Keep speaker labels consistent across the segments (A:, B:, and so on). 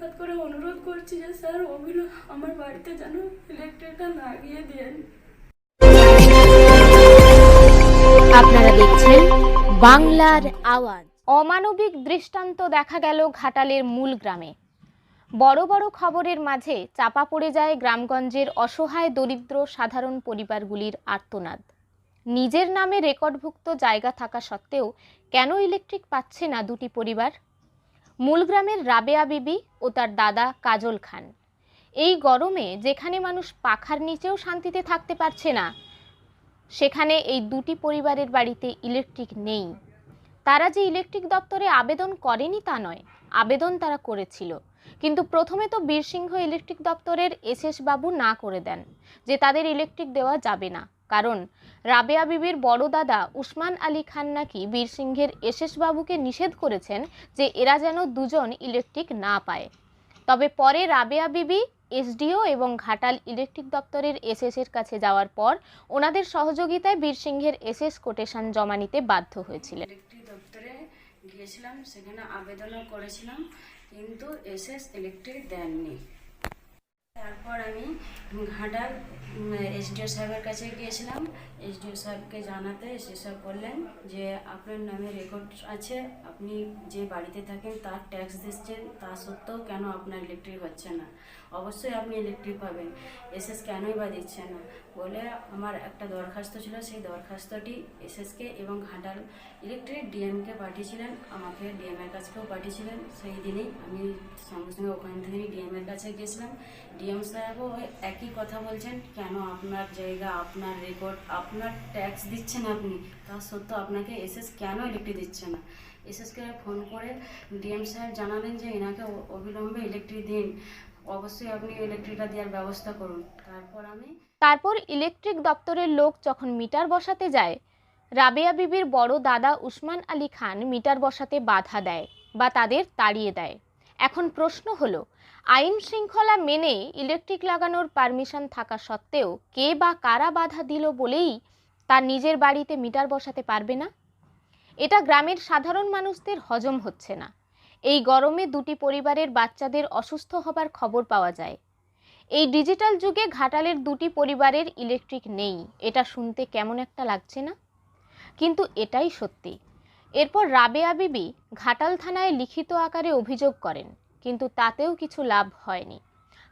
A: হাত করে অনুরোধ করছি যে স্যার আমার বাড়িতে যেন ইলেকট্রিকটা লাগিয়ে দেন।
B: আপনারা দেখছেন বাংলার আওয়াজ। অমানবিক দৃষ্টান্ত দেখা গেল ঘাটালের মূল গ্রামে। বড় বড় খবরের মাঝে চাপা পড়ে যায় গ্রামগঞ্জের অসহায় দরিদ্র সাধারণ পরিবারগুলির আর্তনাদ। নিজের নামে রেকর্ডভুক্ত জায়গা থাকা সত্ত্বেও কেন ইলেকট্রিক পাচ্ছে না দুটি পরিবার? মূল গ্রামের রাবেয়া বিবি ও তার দাদা কাজল খান। এই গরমে যেখানে মানুষ পাখার নিচেও শান্তিতে থাকতে পারছে না, সেখানে এই দুটি পরিবারের বাড়িতে ইলেকট্রিক নেই। তারা যে ইলেকট্রিক দপ্তরে আবেদন করেনি তা নয়, আবেদন তারা করেছিল, কিন্তু প্রথমে তো বীরসিংহ ইলেকট্রিক দপ্তরের এসএস বাবু না করে দেন যে তাদের ইলেকট্রিক দেওয়া যাবে না, কারণ রাবেয়া বিবির বড় দাদা উসমান আলী খান নাকি বীরসিংহের এসএস বাবুকে নিষেধ করেছেন যে এরা যেন দুজন ইলেকট্রিক না পায়। তবে পরে রাবেয়া বিবি এসডিও এবং ঘাটাল ইলেকট্রিক দপ্তরের এসএস এর কাছে যাওয়ার পর ওনাদের সহযোগিতায় বীরসিংহের এসএস কোটেশন জমা নিতে বাধ্য হয়েছিলেন।
A: ইলেকট্রিক দপ্তরে গিয়েছিলাম, সেখানে আবেদনও করেছিলাম, কিন্তু এসএস ইলেকট্রিক দেননি। তারপর আমি ঘাটাল এসডিও সাহেবের কাছে গিয়েছিলাম। এসডিও সাহেবকে জানাতে এসডিও সাহেব বললেন যে আপনার নামে রেকর্ড আছে, আপনি যে বাড়িতে থাকেন তার ট্যাক্স দিচ্ছেন, তা সত্ত্বেও কেন আপনার ইলেকট্রিক হচ্ছে না? অবশ্যই আপনি ইলেকট্রিক পাবেন, এসএস কেনই বা দিচ্ছে না বলে আমার একটা দরখাস্ত ছিল। সেই দরখাস্তটি এসএসকে এবং ঘাটাল ইলেকট্রিক ডিএমকে পাঠিয়েছিলেন, আমাকে ডিএমের কাছেও পাঠিয়েছিলেন। সেই দিনেই আমি সঙ্গে সঙ্গে ওখান থেকে ডিএমের কাছে গিয়েছিলাম। ডিএম সাহেবও ওই একই কথা বলছেন, কেন আপনার জায়গা, আপনার রেকর্ড, আপনার ট্যাক্স দিচ্ছেন আপনি, তা সত্ত্বেও আপনাকে এসএস কেন ইলেকট্রিক দিচ্ছে না? এসএসকে ফোন করে ডিএম সাহেব জানালেন যে এনাকে অবিলম্বে ইলেকট্রিক দিন, অবশ্যই আপনি ইলেকট্রিকটা দেওয়ার ব্যবস্থা করুন।
B: তারপর ইলেকট্রিক দপ্তরের লোক যখন মিটার বসাতে যায়, রাবেয়া বিবির বড় দাদা উসমান আলী খান মিটার বসাতে বাধা দেয় বা তাদের তাড়িয়ে দেয়। এখন প্রশ্ন হলো, আইন শৃঙ্খলা মেনে ইলেকট্রিক লাগানোর পারমিশন থাকা সত্ত্বেও কে বা কারা বাধা দিল বলেই তার নিজের বাড়িতে মিটার বসাতে পারবে না? এটা গ্রামের সাধারণ মানুষদের হজম হচ্ছে না। এই গরমে দুটি পরিবারের বাচ্চাদের অসুস্থ হবার খবর পাওয়া যায়। এই ডিজিটাল যুগে ঘাটালের দুটি পরিবারের ইলেকট্রিক নেই, এটা শুনতে কেমন একটা লাগছে না? কিন্তু এটাই সত্যি। এরপর রাবেয়া বিবি ঘাটাল থানায় লিখিত আকারে অভিযোগ করেন, কিন্তু তাতেও কিছু লাভ হয়নি।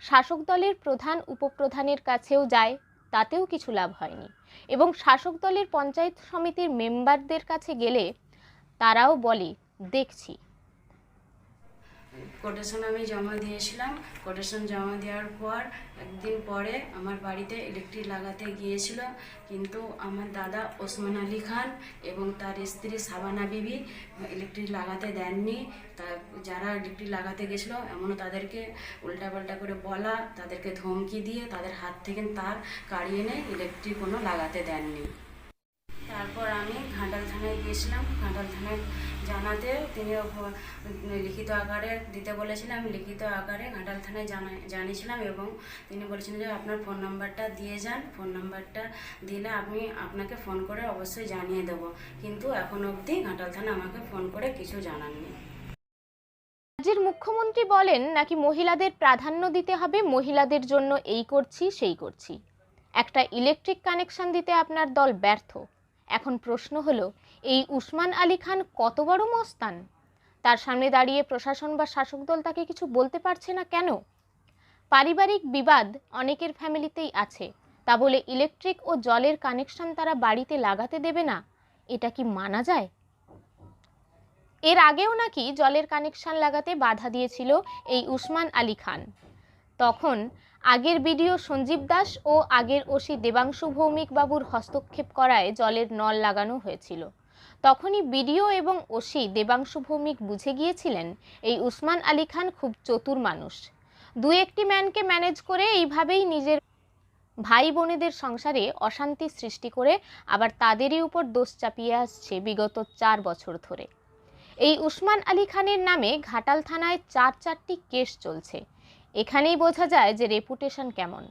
B: শাসক দলের প্রধান উপপ্রধানের কাছেও যায়, তাতেও কিছু লাভ হয়নি। এবং শাসক দলের পঞ্চায়েত সমিতির মেম্বারদের কাছে গেলে তারাও বলে দেখছি।
A: কোটেশন আমি জমা দিয়েছিলাম। কোটেশন জমা দেওয়ার পর একদিন পরে আমার বাড়িতে ইলেকট্রিক লাগাতে গিয়েছিল, কিন্তু আমার দাদা ওসমান আলী খান এবং তার স্ত্রী সাবানা বিবি ইলেকট্রিক লাগাতে দেননি। তা যারা ইলেকট্রিক লাগাতে গেছিলো এমনও তাদেরকে উল্টাপাল্টা করে বলা, তাদেরকে ধমকি দিয়ে তাদের হাত থেকে তার কাড়িয়ে এনে ইলেকট্রিক কোনো লাগাতে দেননি। তারপর আমি ঘাটাল থানায় গিয়েছিলাম। ঘাটাল থানায় জানাতে তিনি লিখিত আকারে দিতে বলেছিলেন। আমি লিখিত আকারে ঘাটাল থানায় জানিয়েছিলাম এবং তিনি বলেছিলেন যে আপনার ফোন নাম্বারটা দিয়ে যান, ফোন নাম্বারটা দিলে আমি আপনাকে ফোন করে অবশ্যই জানিয়ে দেবো। কিন্তু এখন অবধি ঘাটাল থানা আমাকে ফোন করে কিছু জানাননি।
B: রাজ্যের মুখ্যমন্ত্রী বলেন নাকি মহিলাদের প্রাধান্য দিতে হবে, মহিলাদের জন্য এই করছি সেই করছি। একটা ইলেকট্রিক কানেকশন দিতে আপনার দল ব্যর্থ। এখন প্রশ্ন হলো, এই উসমান আলী খান কত বড় মস্তান? তার সামনে দাঁড়িয়ে প্রশাসন বা শাসক দল তাকে কিছু বলতে পারছে না কেন? পারিবারিক বিবাদ অনেকের ফ্যামিলিতেই আছে, তা বলে ইলেকট্রিক ও জলের কানেকশন তারা বাড়িতে লাগাতে দেবে না, এটা কি মানা যায়? এর আগেও নাকি জলের কানেকশন লাগাতে বাধা দিয়েছিল এই উসমান আলী খান। তখন আগের বিডিও সঞ্জীব দাস ও আগের ওসি দেবাংশু ভৌমিক বাবুর হস্তক্ষেপ করায় জলের নল লাগানো হয়েছিল। তখনই বিডিও এবং ওসি দেবাংশু ভৌমিক বুঝে গিয়েছিলেন এই উসমান আলী খান খুব চতুর মানুষ। দু একটি ম্যানকে ম্যানেজ করে এইভাবেই নিজের ভাই বোনেদের সংসারে অশান্তি সৃষ্টি করে আবার তাদেরই উপর দোষ চাপিয়ে আসছে বিগত 4 বছর ধরে। এই উসমান আলী খানের নামে ঘাটাল থানায় 4টি কেস চলছে। এখানেই বোঝা যায় যে রেপুটেশন কেমন।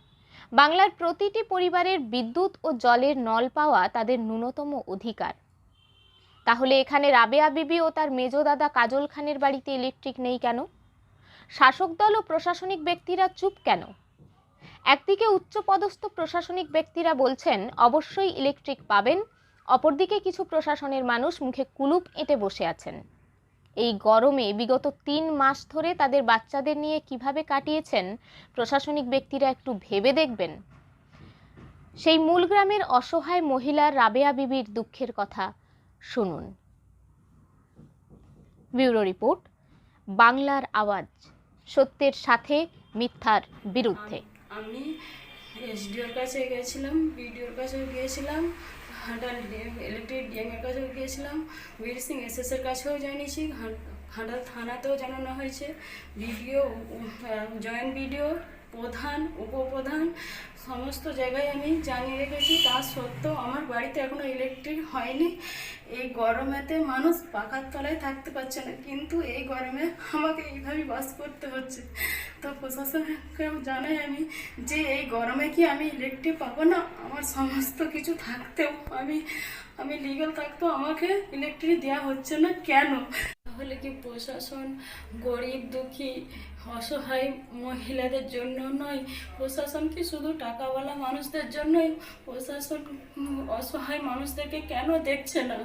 B: বাংলার প্রতিটি পরিবারের বিদ্যুৎ ও জলের নল পাওয়া তাদের ন্যূনতম অধিকার। তাহলে এখানে রাবেয়া বিবি ও তার মেজ দাদা কাজল খানের বাড়িতে ইলেকট্রিক নেই কেন? শাসক দল ও প্রশাসনিক ব্যক্তিরা চুপ কেন? একদিকে উচ্চপদস্থ প্রশাসনিক ব্যক্তিরা বলছেন অবশ্যই ইলেকট্রিক পাবেন, অপরদিকে কিছু প্রশাসনের মানুষ মুখে কুলুপ এঁটে বসে আছেন। এই গরমে বিগত 3 মাস ধরে তাদের বাচ্চাদের নিয়ে কিভাবে কাটিয়েছেন প্রশাসনিক ব্যক্তিরা একটু ভেবে দেখবেন। সেই মূল গ্রামের অসহায় মহিলা রাবেয়া বিবির দুঃখের কথা শুনুন। ব্যুরো রিপোর্ট, বাংলার আওয়াজ, সত্যের সাথে মিথ্যার বিরুদ্ধে।
A: আমি এসডিওর কাছে গিয়েছিলাম, বিডিওর কাছেও গিয়েছিলাম, ঘাটাল ইলেকট্রিক ডিএমের কাছেও গিয়েছিলাম, বীর সিং এসএসের কাছেও জানিয়েছি, ঘাটাল থানাতেও জানানো হয়েছে। বিডিও, জয়েন্ট বিডিও, প্রধান, উপপ্রধান সমস্ত জায়গায় আমি জানিয়ে রেখেছি। তা সত্ত্বেও আমার বাড়িতে এখনও ইলেকট্রিক হয়নি। এই গরমেতে মানুষ পাখার তলায় থাকতে পারছে না, কিন্তু এই গরমে আমাকে এইভাবেই বাস করতে হচ্ছে। তো প্রশাসনকে জানাই আমি যে এই গরমে কি আমি ইলেকট্রিক পাবো না? আমার সমস্ত কিছু থাকতেও আমি লিগ্যাল থাকতেও আমাকে ইলেকট্রিক দেওয়া হচ্ছে না কেন? তাহলে কি প্রশাসন গরিব দুঃখী অসহায় মহিলাদের জন্য নয়? প্রশাসন কি শুধু টাকাওয়ালা মানুষদের জন্যই? প্রশাসন অসহায় মানুষদেরকে কেন দেখছে না?